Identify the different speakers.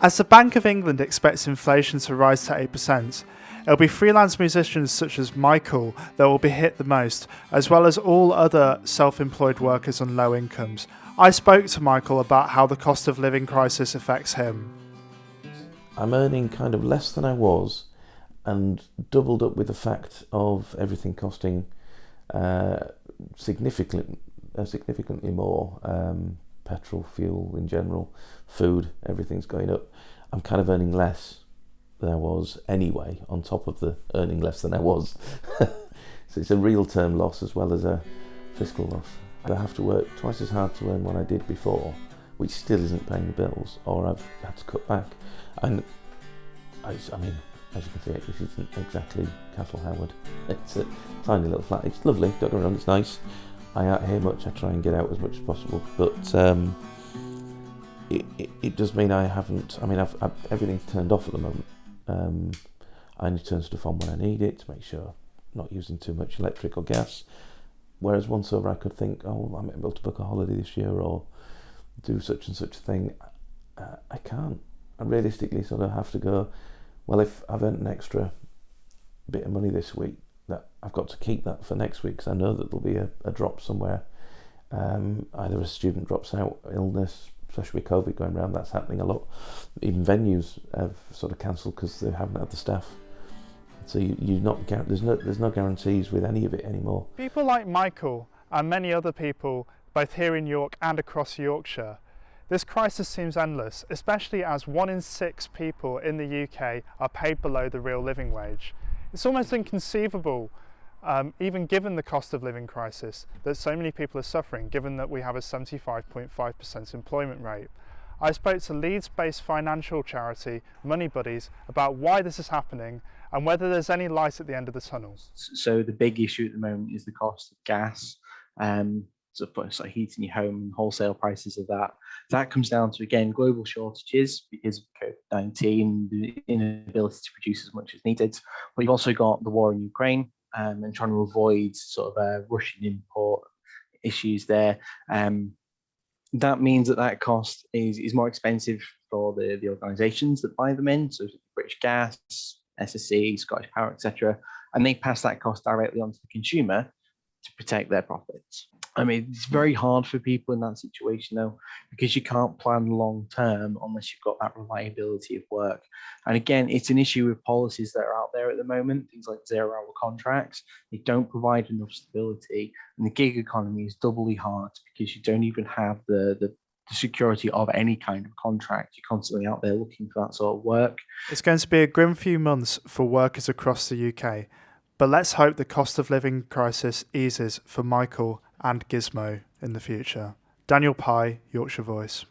Speaker 1: As the Bank of England expects inflation to rise to 8%, it'll be freelance musicians such as Michael that will be hit the most, as well as all other self-employed workers on low incomes. I spoke to Michael about how the cost of living crisis affects him.
Speaker 2: I'm earning kind of less than I was, and doubled up with the fact of everything costing significantly more. Petrol, fuel in general, food, everything's going up. I'm kind of earning less than I was anyway, on top of the earning less than I was. So it's a real term loss as well as a fiscal loss. I have to work twice as hard to earn what I did before, which still isn't paying the bills, or I've had to cut back. And I mean, as you can see, this isn't exactly Castle Howard. It's a tiny little flat. It's lovely, don't get me wrong, it's nice. I out here much, I try and get out as much as possible, but it does mean I haven't, I've everything's turned off at the moment. I only turn stuff on when I need it to make sure I'm not using too much electric or gas, whereas once over I could think, oh, I might be able to book a holiday this year or do such and such a thing. I can't. I realistically sort of have to go, well, if I've earned an extra bit of money this week, that I've got to keep that for next week, because I know that there'll be a drop somewhere. Either a student drops out, illness, especially with COVID going around, that's happening a lot. Even venues have sort of cancelled because they haven't had the staff. So you're not there's no guarantees with any of it anymore.
Speaker 1: People like Michael and many other people, both here in York and across Yorkshire, this crisis seems endless, especially as 1 in 6 people in the UK are paid below the real living wage. It's almost inconceivable, even given the cost of living crisis, that so many people are suffering, given that we have a 75.5% employment rate. I spoke to Leeds-based financial charity Money Buddies about why this is happening and whether there's any light at the end of the tunnel.
Speaker 3: So the big issue at the moment is the cost of gas. So heating your home and wholesale prices of that. That comes down to, again, global shortages because of COVID-19, the inability to produce as much as needed. But you've also got the war in Ukraine and trying to avoid sort of Russian import issues there. That means that cost is more expensive for the organisations that buy them in, so British Gas, SSE, Scottish Power, etc. And they pass that cost directly onto the consumer to protect their profits. I mean, it's very hard for people in that situation, though, because you can't plan long term unless you've got that reliability of work. And again, it's an issue with policies that are out there at the moment, things like 0-hour contracts. They don't provide enough stability. And the gig economy is doubly hard because you don't even have the security of any kind of contract. You're constantly out there looking for that sort of work.
Speaker 1: It's going to be a grim few months for workers across the UK, but let's hope the cost of living crisis eases for Michael and Gizmo in the future. Daniel Pye, Yorkshire Voice.